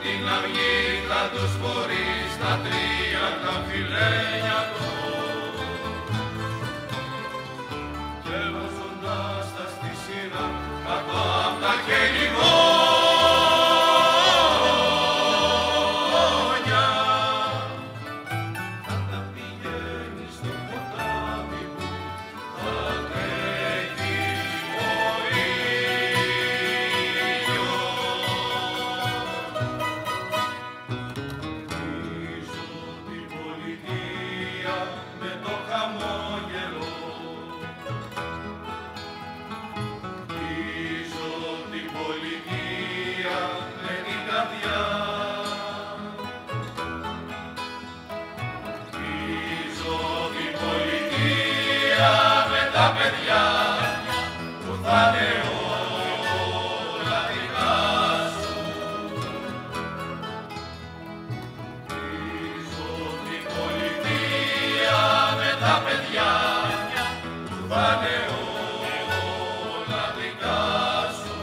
την αυγή θα τους φορεί στα τρία τα φιλένια του και βάζοντας τα στη σειρά κάτω απ' τα χελιγόνια θα τα πηγαίνει στο ποτάμι που θα τρέχει ο με το χαμόγελο πίσω την πολιτεία με την καρδιά πίσω την πολιτεία με τα παιδιά που θα είναι όλα δικά σου πίσω την πολιτεία τα παιδιά που θα είναι όλα δικά σου.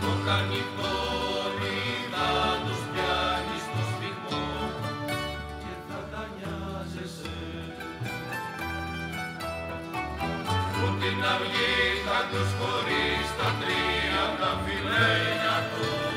Το καρνιχτόνι θα τους πιάνει στο σφιγμό και θα τα νοιάζεσαι. Που την αυγή θα τους χωρεί στα τρία τα φιλένια του